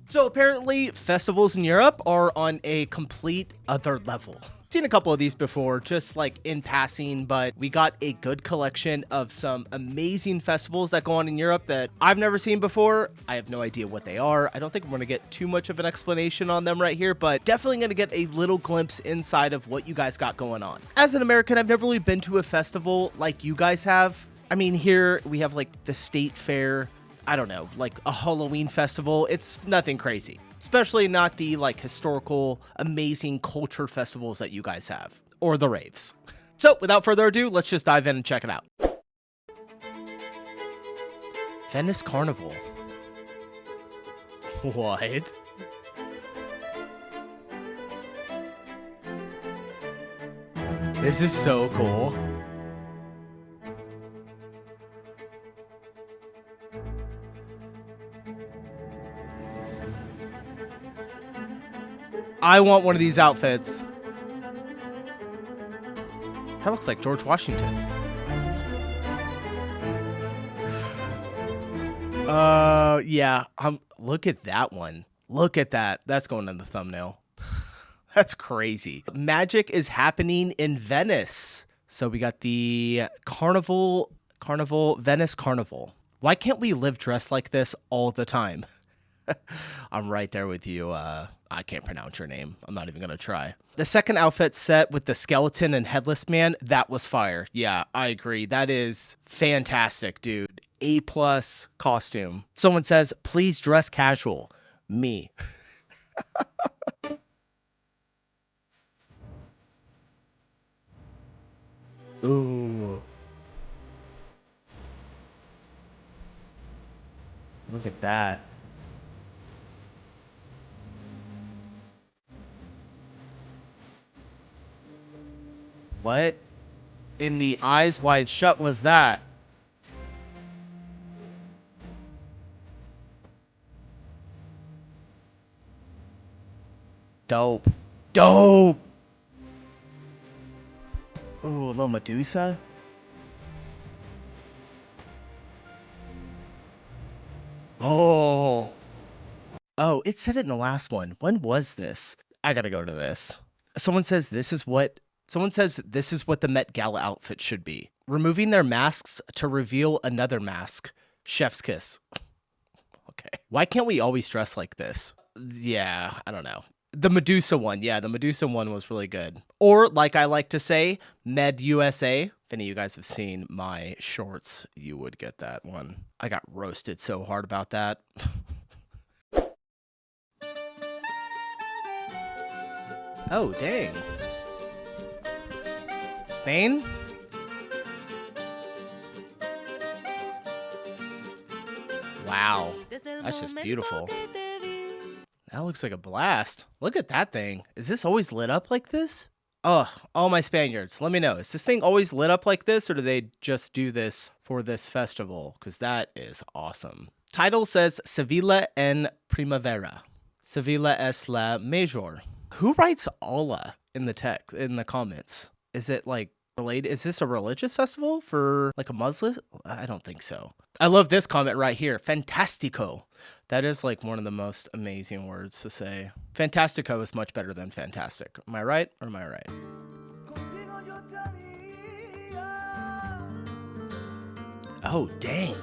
So apparently festivals in Europe are on a complete other level. Seen a couple of these before, just like in passing, but we got a good collection of some amazing festivals that go on in Europe that I've never seen before. I have no idea what they are. I don't think I'm going to get too much of an explanation on them right here, but definitely going to get a little glimpse inside of what you guys got going on. As an American, I've never really been to a festival like you guys have. I mean, here we have like the state fair, I don't know, like a Halloween festival. It's nothing crazy. Especially not the like historical, amazing culture festivals that you guys have, or the raves. So without further ado, let's just dive in and check it out. Venice Carnival. What? This is so cool. I want one of these outfits. That looks like George Washington. Yeah. Look at that one. Look at that. That's going in the thumbnail. That's crazy. Magic is happening in Venice. So we got the Carnival, Venice Carnival. Why can't we live dressed like this all the time? I'm right there with you. I can't pronounce your name. I'm not even going to try. The second outfit set with the skeleton and headless man, that was fire. Yeah, I agree. That is fantastic, dude. A+ costume. Someone says, please dress casual. Me. Ooh. Look at that. What in the eyes wide shut was that? Dope. Dope. Ooh, a little Medusa. Oh. Oh, it said it in the last one. When was this? I gotta go to this. Someone says this is what the Met Gala outfit should be. Removing their masks to reveal another mask. Chef's kiss. Okay. Why can't we always dress like this? Yeah, I don't know. The Medusa one. Yeah, the Medusa one was really good. Or, like I like to say, Med USA. If any of you guys have seen my shorts, you would get that one. I got roasted so hard about that. Oh, dang. Spain? Wow. That's just beautiful. That looks like a blast. Look at that thing. Is this always lit up like this? Oh, all my Spaniards, let me know. Is this thing always lit up like this, or do they just do this for this festival? Because that is awesome. Title says Sevilla en Primavera. Sevilla es la mayor. Who writes Allah in the text, in the comments? Is it like related? Is this a religious festival for like a Muslim? I don't think so. I love this comment right here. Fantastico. That is like one of the most amazing words to say. Fantastico is much better than fantastic. Am I right or am I right? Oh, dang.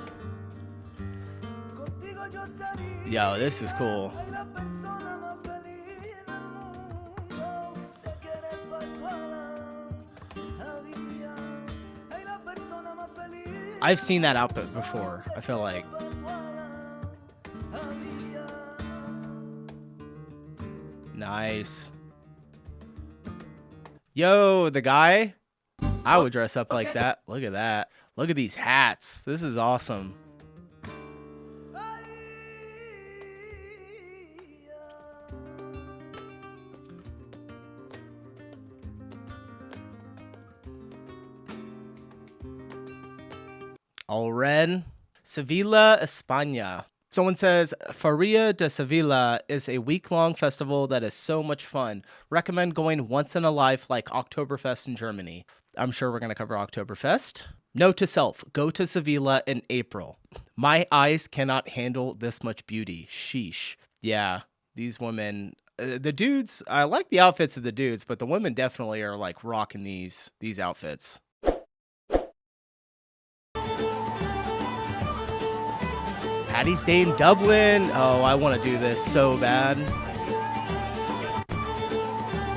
Yo, this is cool. I've seen that outfit before, I feel like. Nice. Yo, the guy? I would dress up like that. Look at that. Look at these hats. This is awesome. All red. Sevilla, España. Someone says, Feria de Sevilla is a week-long festival that is so much fun. Recommend going once in a life like Oktoberfest in Germany. I'm sure we're going to cover Oktoberfest. Note to self, go to Sevilla in April. My eyes cannot handle this much beauty. Sheesh. Yeah, these women, the dudes, I like the outfits of the dudes, but the women definitely are like rocking these outfits. Paddy's Day in Dublin. Oh, I want to do this so bad.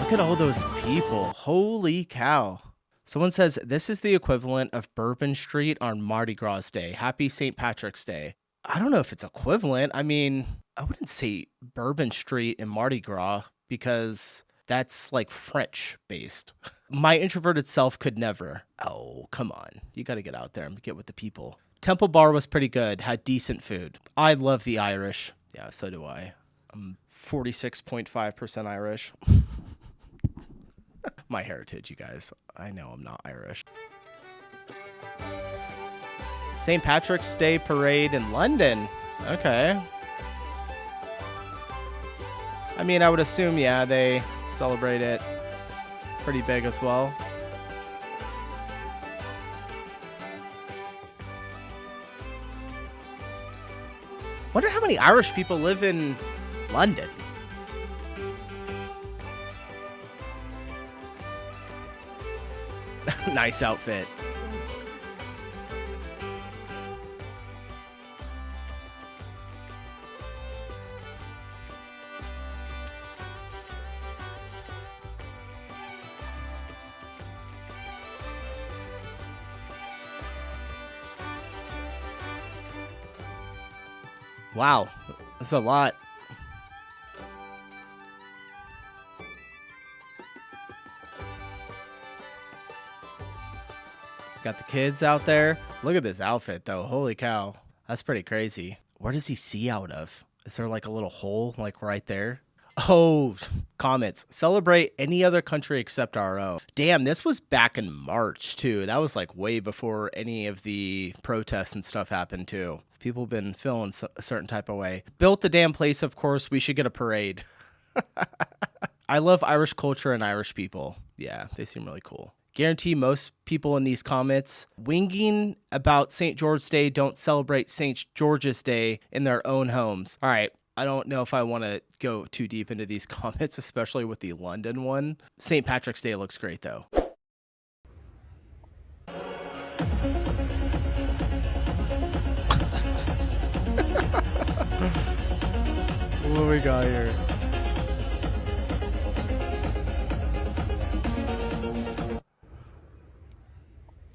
Look at all those people. Holy cow. Someone says, this is the equivalent of Bourbon Street on Mardi Gras Day. Happy St. Patrick's Day. I don't know if it's equivalent. I mean, I wouldn't say Bourbon Street in Mardi Gras because that's like French based. My introverted self could never. Oh, come on. You got to get out there and get with the people. Temple Bar was pretty good. Had decent food. I love the Irish. Yeah, so do I. I'm 46.5% Irish. My heritage, you guys. I know I'm not Irish. St. Patrick's Day Parade in London. Okay. I mean, I would assume, yeah, they celebrate it pretty big as well. Wonder how many Irish people live in London. Nice outfit. Wow, that's a lot. Got the kids out there. Look at this outfit, though. Holy cow. That's pretty crazy. Where does he see out of? Is there like a little hole like right there? Oh, comments. Celebrate any other country except our own. Damn, this was back in March, too. That was like way before any of the protests and stuff happened, too. People have been feeling a certain type of way. Built the damn place, of course. We should get a parade. I love Irish culture and Irish people. Yeah, they seem really cool. Guarantee most people in these comments winging about St. George's Day don't celebrate St. George's Day in their own homes. All right, I don't know if I want to go too deep into these comments, especially with the London one. St. Patrick's Day looks great, though. What do we got here?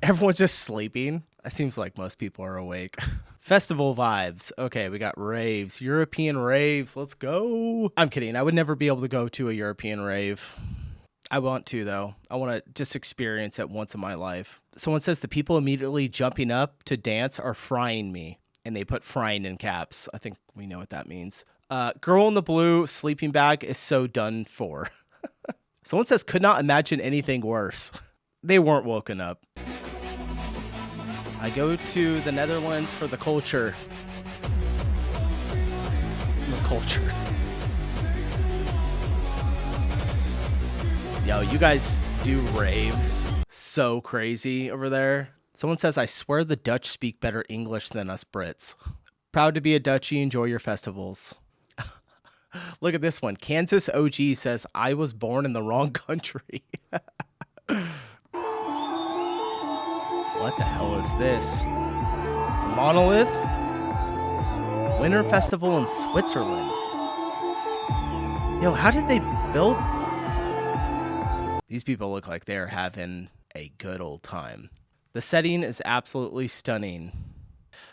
Everyone's just sleeping. It seems like most people are awake. Festival vibes. Okay, we got raves. European raves. Let's go. I'm kidding. I would never be able to go to a European rave. I want to, though. I want to just experience it once in my life. Someone says the people immediately jumping up to dance are frying me. And they put frying in caps. I think we know what that means. Girl in the blue sleeping bag is so done for. Someone says could not imagine anything worse. They weren't woken up. I go to the Netherlands for the culture. The culture. Yo, you guys do raves so crazy over there. Someone says, I swear the Dutch speak better English than us Brits. Proud to be a Dutchie. Enjoy your festivals. Look at this one. Kansas OG says, I was born in the wrong country. What the hell is this? Monolith? Winter Festival in Switzerland. Yo, how did they build? These people look like they're having a good old time. The setting is absolutely stunning.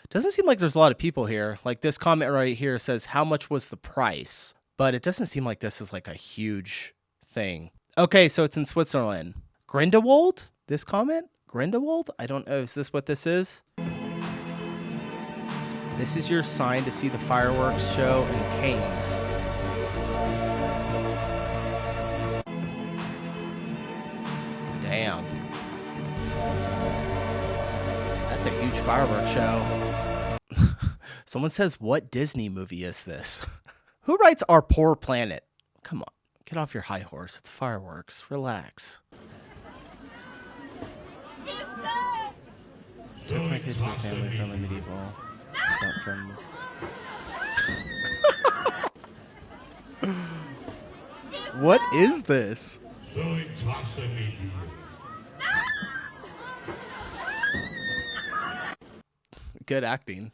Doesn't seem like there's a lot of people here. Like this comment right here says, how much was the price? But it doesn't seem like this is like a huge thing. Okay, so it's in Switzerland. Grindelwald? This comment? Grindelwald? I don't know. Is this what this is? This is your sign to see the fireworks show in Canes. Damn. That's a huge fireworks show. Someone says, what Disney movie is this? Who writes Our Poor Planet? Come on. Get off your high horse. It's fireworks. Relax. Took my kid to a family-friendly medieval. It's not friendly. What is this? So intoxicating. Good acting.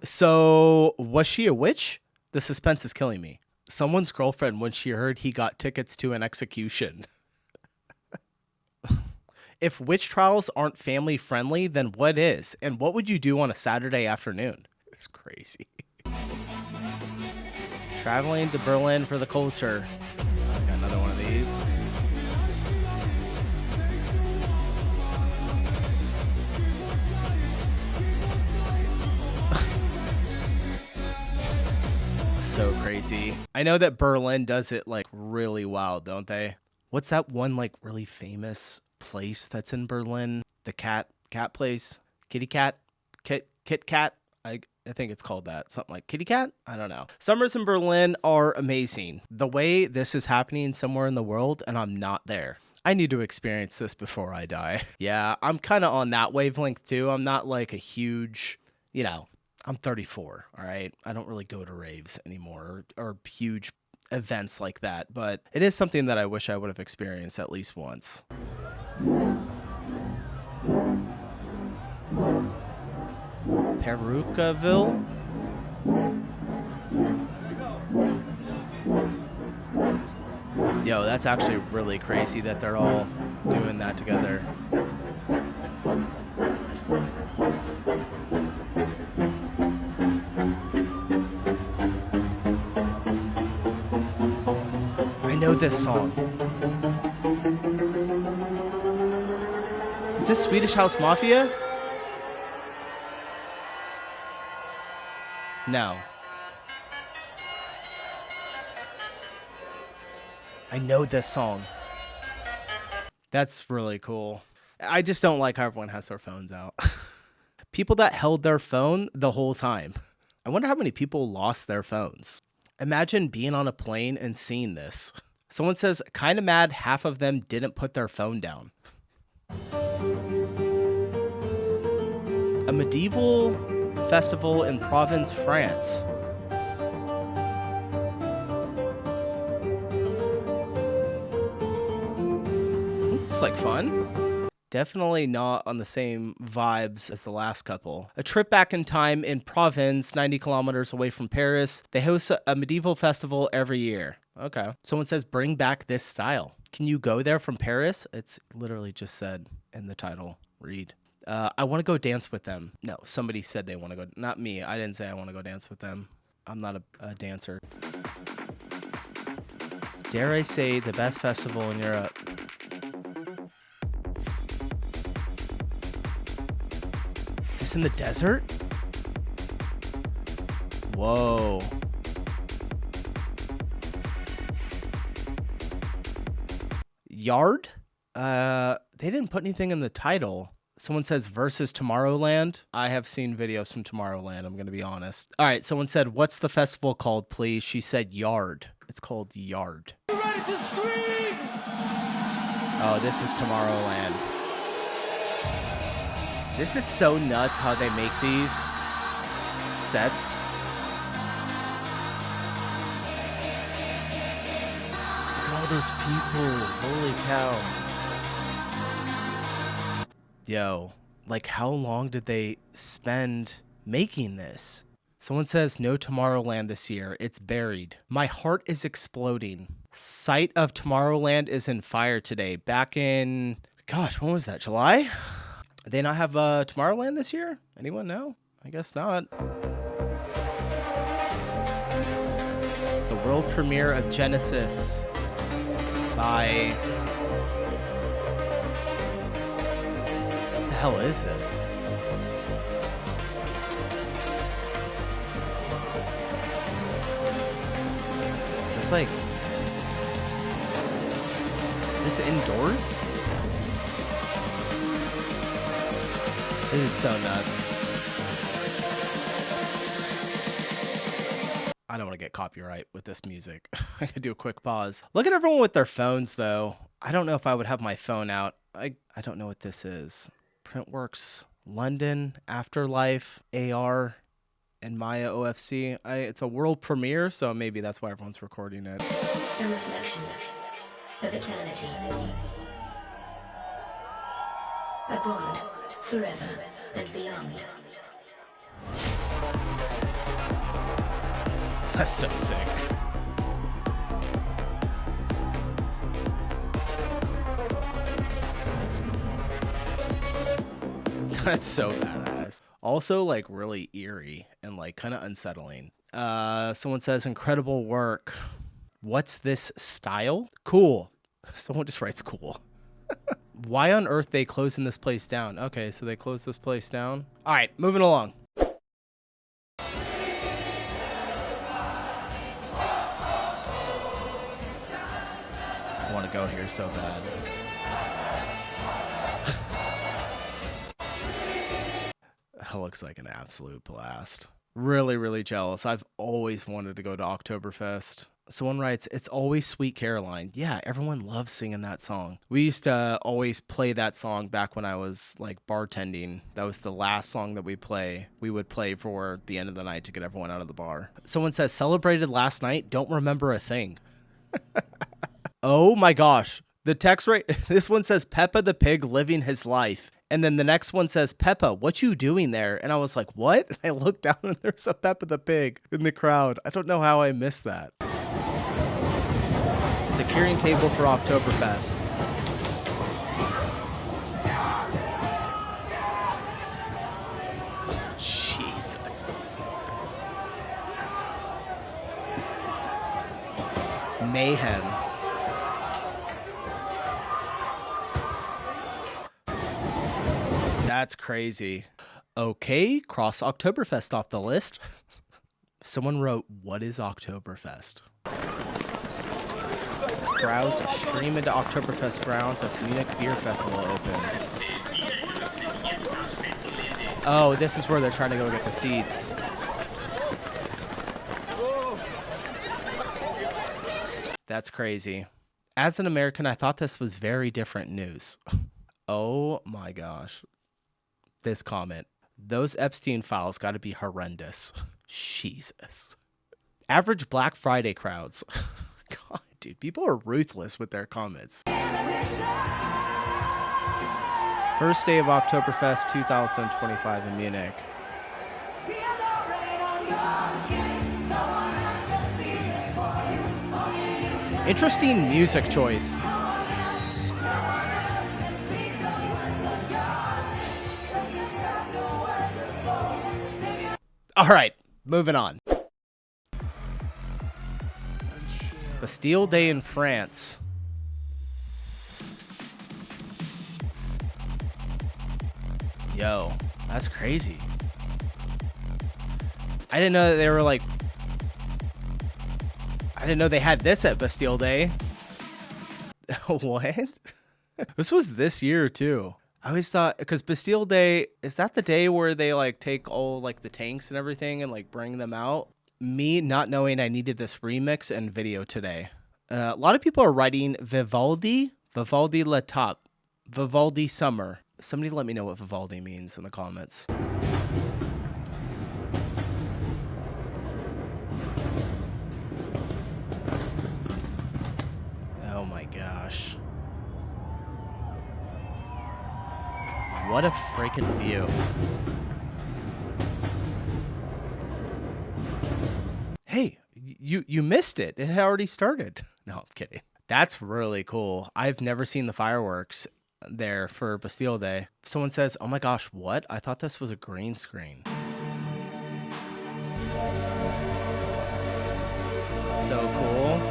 So, was she a witch? The suspense is killing me. Someone's girlfriend, when she heard he got tickets to an execution. If witch trials aren't family friendly, then what is? And what would you do on a Saturday afternoon? It's crazy. Traveling to Berlin for the culture. I got another one of these. So crazy. I know that Berlin does it like really wild, don't they? What's that one like really famous place that's in Berlin? The cat place? Kitty cat? Kit cat? I think it's called that. Something like Kitty Cat? I don't know. Summers in Berlin are amazing. The way this is happening somewhere in the world and I'm not there. I need to experience this before I die. Yeah, I'm kind of on that wavelength too. I'm not like a huge, I'm 34, all right? I don't really go to raves anymore or huge events like that, but it is something that I wish I would have experienced at least once. Perukaville? Yo, that's actually really crazy that they're all doing that together. I know this song. Is this Swedish House Mafia? No. I know this song. That's really cool. I just don't like how everyone has their phones out. People that held their phone the whole time. I wonder how many people lost their phones. Imagine being on a plane and seeing this. Someone says, kind of mad half of them didn't put their phone down. A medieval festival in Provence, France. Looks like fun. Definitely not on the same vibes as the last couple. A trip back in time in Provence, 90 kilometers away from Paris. They host a medieval festival every year. Okay. Someone says, bring back this style. Can you go there from Paris? It's literally just said in the title. Read. I want to go dance with them. No, somebody said they want to go. Not me. I didn't say I want to go dance with them. I'm not a dancer. Dare I say the best festival in Europe? Is this in the desert? Whoa. Yard? They didn't put anything in the title. Someone says versus Tomorrowland. I have seen videos from Tomorrowland, I'm going to be honest. All right, someone said, what's the festival called, please? She said Yard. It's called Yard. You ready to scream? Oh, this is Tomorrowland. This is so nuts how they make these sets. Look at all those people. Holy cow. Yo, like how long did they spend making this? Someone says no Tomorrowland this year. It's buried. My heart is exploding. Site of Tomorrowland is in fire today. Back in, gosh, when was that? July? They not have Tomorrowland this year? Anyone know? I guess not. The world premiere of Genesis by... What the hell is this? Is this like... Is this indoors? This is so nuts. I don't want to get copyright with this music. I could do a quick pause. Look at everyone with their phones, though. I don't know if I would have my phone out. I don't know what this is. Printworks, London, Afterlife, AR. And Maya OFC. It's a world premiere, so maybe that's why everyone's recording it. A reflection of eternity. A bond forever and beyond. That's so sick. That's so badass. Also, like, really eerie and, like, kind of unsettling. Someone says, incredible work. What's this style? Cool. Someone just writes cool. Why on earth they closing this place down? Okay, so they closed this place down. All right, moving along. I want to go here so bad. That looks like an absolute blast. Really, really jealous. I've always wanted to go to Oktoberfest. Someone writes, it's always Sweet Caroline. Yeah, everyone loves singing that song. We used to always play that song back when I was like bartending. That was the last song that we would play for the end of the night to get everyone out of the bar. Someone says, celebrated last night, don't remember a thing. Oh my gosh. The text right, this one says Peppa the Pig living his life. And then the next one says, Peppa, what you doing there? And I was like, what? And I looked down and there's a Peppa the Pig in the crowd. I don't know how I missed that. Securing table for Oktoberfest. Jesus. Mayhem. That's crazy. Okay, cross Oktoberfest off the list. Someone wrote, what is Oktoberfest? Crowds stream into Oktoberfest grounds as Munich Beer Festival opens. Oh, this is where they're trying to go get the seats. That's crazy. As an American, I thought this was very different news. Oh my gosh. This comment. Those Epstein files got to be horrendous. Jesus. Average Black Friday crowds. God, dude, people are ruthless with their comments. First day of Oktoberfest 2025 in Munich. Interesting music choice. All right, moving on. Bastille Day in France. Yo, that's crazy. I didn't know that they were like... I didn't know they had this at Bastille Day. What? This was this year too. I always thought, because Bastille Day, is that the day where they like take all like the tanks and everything and like bring them out? Me not knowing I needed this remix and video today. A lot of people are writing Vivaldi La Top, Vivaldi Summer. Somebody let me know what Vivaldi means in the comments. Oh my gosh. What a freaking view. Hey, you missed it. It had already started. No, I'm kidding. That's really cool. I've never seen the fireworks there for Bastille Day. Someone says, oh my gosh, what? I thought this was a green screen. So cool.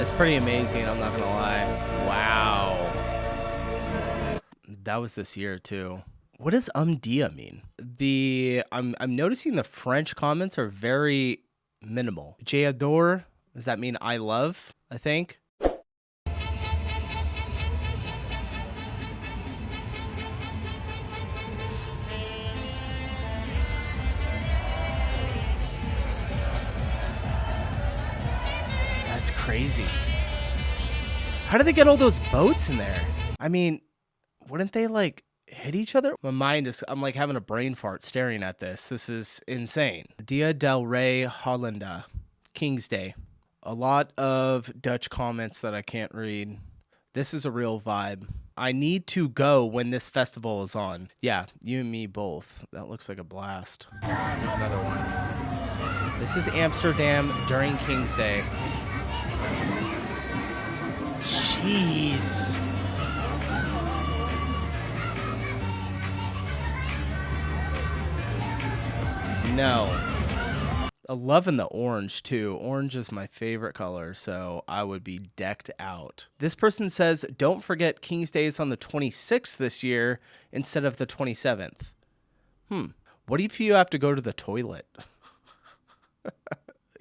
It's pretty amazing, I'm not gonna lie. Wow. That was this year too. What does dia mean? I'm noticing the French comments are very minimal. J'adore, does that mean I love, I think? That's crazy. How did they get all those boats in there? I mean, wouldn't they like hit each other? My mind is, I'm like having a brain fart staring at this. This is insane. Dia del Rey Hollanda, King's Day. A lot of Dutch comments that I can't read. This is a real vibe. I need to go when this festival is on. Yeah, you and me both. That looks like a blast. There's another one. This is Amsterdam during King's Day. Jeez. No. I'm loving the orange too. Orange is my favorite color, so I would be decked out. This person says, don't forget King's Day is on the 26th this year instead of the 27th. What if you have to go to the toilet?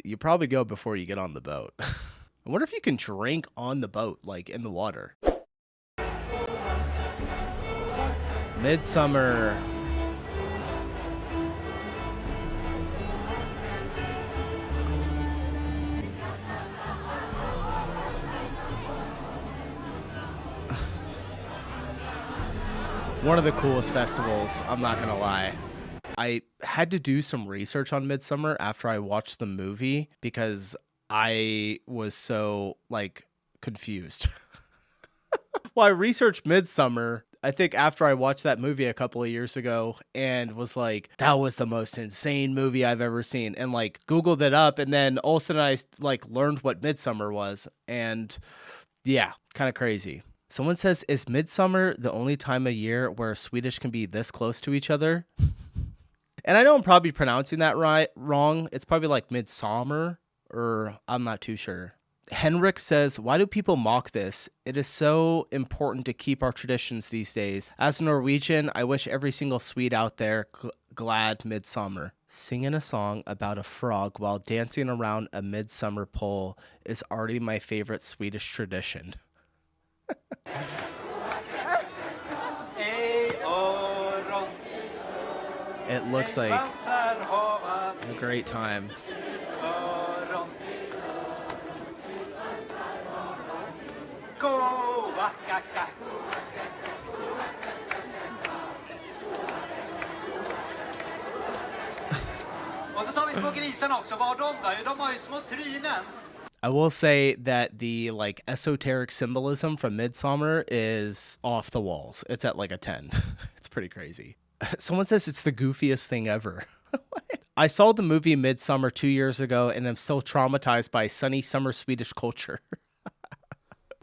You probably go before you get on the boat. I wonder if you can drink on the boat, like in the water. Midsummer. One of the coolest festivals, I'm not gonna lie. I had to do some research on Midsommar after I watched the movie because I was so like confused. Well, I researched Midsommar, I think after I watched that movie a couple of years ago and was like, that was the most insane movie I've ever seen, and like Googled it up, and then all of a sudden I like learned what Midsommar was, and yeah, kind of crazy. Someone says, is Midsommar the only time of year where Swedish can be this close to each other? And I know I'm probably pronouncing that wrong. It's probably like Midsummer, or I'm not too sure. Henrik says, why do people mock this? It is so important to keep our traditions these days. As a Norwegian, I wish every single Swede out there glad Midsummer. Singing a song about a frog while dancing around a midsummer pole is already my favorite Swedish tradition. It looks like a great time. I will say that the like esoteric symbolism from Midsommar is off the walls. It's at like a 10. It's pretty crazy. Someone says it's the goofiest thing ever. I saw the movie Midsommar 2 years ago and I'm still traumatized by sunny summer Swedish culture.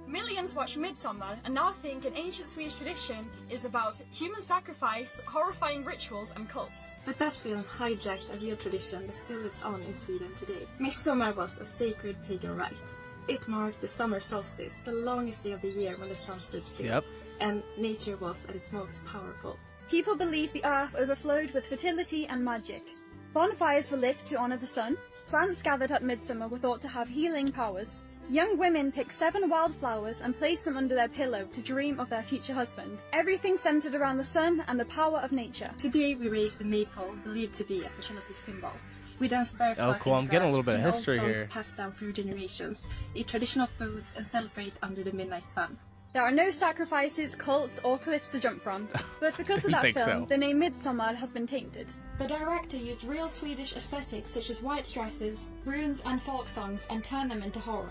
Millions watch Midsommar and now think an ancient Swedish tradition is about human sacrifice, horrifying rituals and cults. But that film hijacked a real tradition that still lives on in Sweden today. Midsommar was a sacred pagan rite. It marked the summer solstice, the longest day of the year when the sun stood still. Yep. And nature was at its most powerful. People believed the earth overflowed with fertility and magic. Bonfires were lit to honor the sun. Plants gathered at Midsummer were thought to have healing powers. Young women picked 7 wildflowers and placed them under their pillow to dream of their future husband. Everything centered around the sun and the power of nature. Today we raise the maypole, believed to be a fertility symbol. We dance barefoot. Oh, cool. I'm getting a little bit of and history old songs here. passed down through generations. Eat traditional foods and celebrate under the midnight sun. There are no sacrifices, cults, or cliffs to jump from. But because of that film, the name Midsommar has been tainted. The director used real Swedish aesthetics such as white dresses, runes and folk songs and turned them into horror.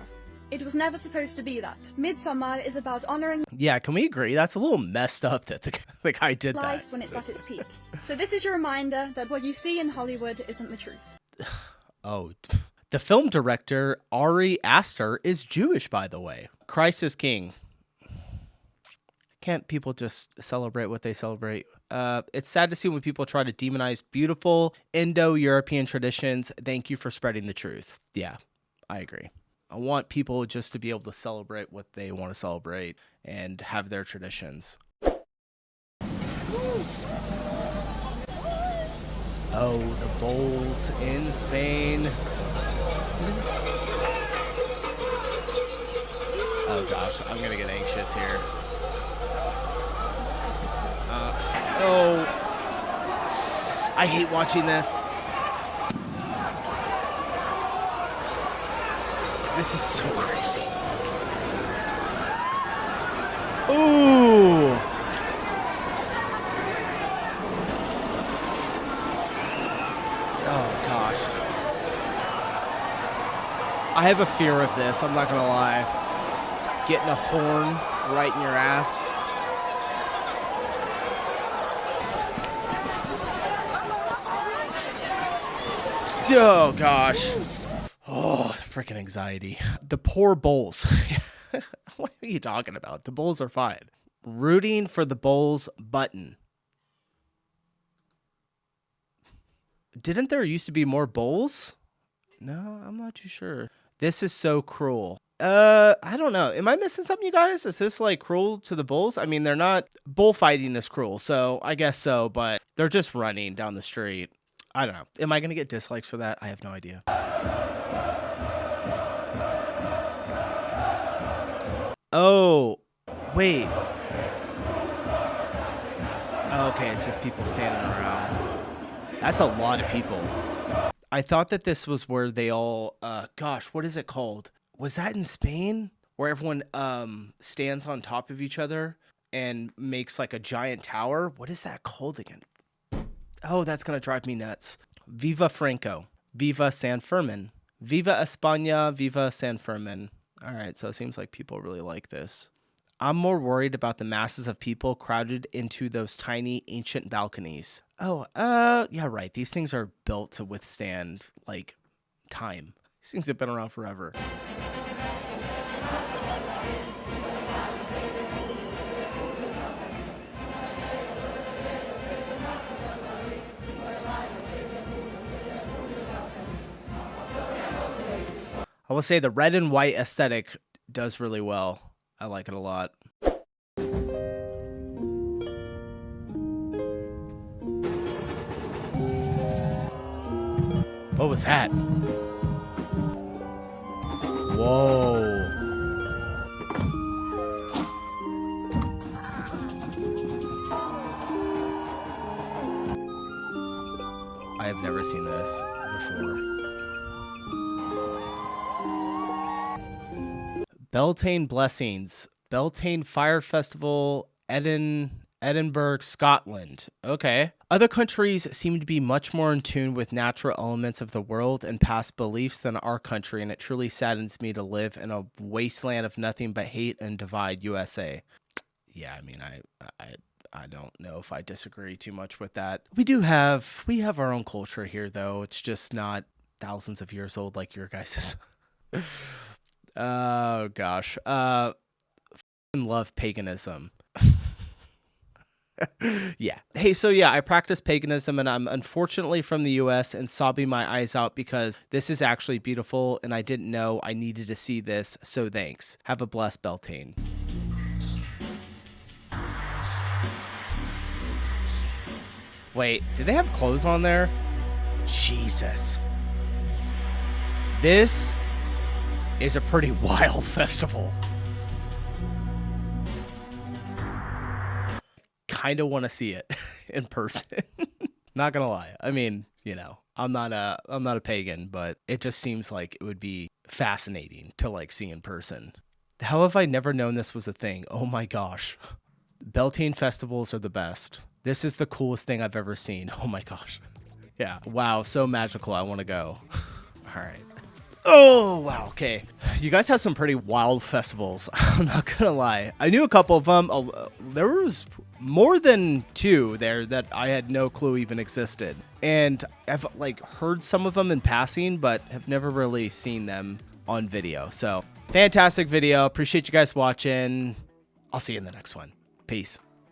It was never supposed to be that. Midsommar is about honoring Yeah, can we agree? That's a little messed up that the guy did life that. when it's at its peak. So this is your reminder that what you see in Hollywood isn't the truth. Oh, the film director, Ari Aster, is Jewish, by the way. Christ is King. Can't people just celebrate what they celebrate? It's sad to see when people try to demonize beautiful Indo-European traditions. Thank you for spreading the truth. Yeah, I agree. I want people just to be able to celebrate what they want to celebrate and have their traditions. Oh, the bowls in Spain. Oh gosh, I'm gonna get anxious here. Oh, I hate watching this. This is so crazy. Ooh. Oh, gosh. I have a fear of this, I'm not gonna lie. Getting a horn right in your ass. Oh, gosh. Oh, freaking anxiety. The poor Bulls. What are you talking about? The Bulls are fine. Rooting for the Bulls button. Didn't there used to be more Bulls? No, I'm not too sure. This is so cruel. I don't know. Am I missing something, you guys? Is this like cruel to the Bulls? I mean, they're not. Bullfighting is cruel, so I guess so, but they're just running down the street. I don't know. Am I going to get dislikes for that? I have no idea. Oh, wait. Okay, it's just people standing around. That's a lot of people. I thought that this was where they all, gosh, what is it called? Was that in Spain? Where everyone stands on top of each other and makes like a giant tower? What is that called again? Oh, that's going to drive me nuts. Viva Franco. Viva San Fermin. Viva España. Viva San Fermin. All right, so it seems like people really like this. I'm more worried about the masses of people crowded into those tiny ancient balconies. Oh, yeah, right. These things are built to withstand, like, time. These things have been around forever. I will say the red and white aesthetic does really well. I like it a lot. What was that? Whoa. I have never seen this before. Beltane Blessings. Beltane Fire Festival, Edinburgh, Scotland. Okay. Other countries seem to be much more in tune with natural elements of the world and past beliefs than our country, and it truly saddens me to live in a wasteland of nothing but hate and divide, USA. Yeah, I mean, I don't know if I disagree too much with that. We have our own culture here, though. It's just not thousands of years old like your guys's. Oh gosh. Love paganism. Yeah. Hey, so yeah, I practice paganism and I'm unfortunately from the US and sobbing my eyes out because this is actually beautiful and I didn't know I needed to see this. So thanks. Have a blessed Beltane. Wait, do they have clothes on there? Jesus. This is a pretty wild festival. Kind of want to see it in person. Not gonna lie. I mean, you know, I'm not a pagan, but it just seems like it would be fascinating to like see in person. How have I never known this was a thing? Oh my gosh. Beltane festivals are the best. This is the coolest thing I've ever seen. Oh my gosh. Yeah. Wow. So magical. I want to go. All right. Oh, wow. Okay. You guys have some pretty wild festivals. I'm not going to lie. I knew a couple of them. There was more than two there that I had no clue even existed. And I've like heard some of them in passing, but have never really seen them on video. So fantastic video. Appreciate you guys watching. I'll see you in the next one. Peace.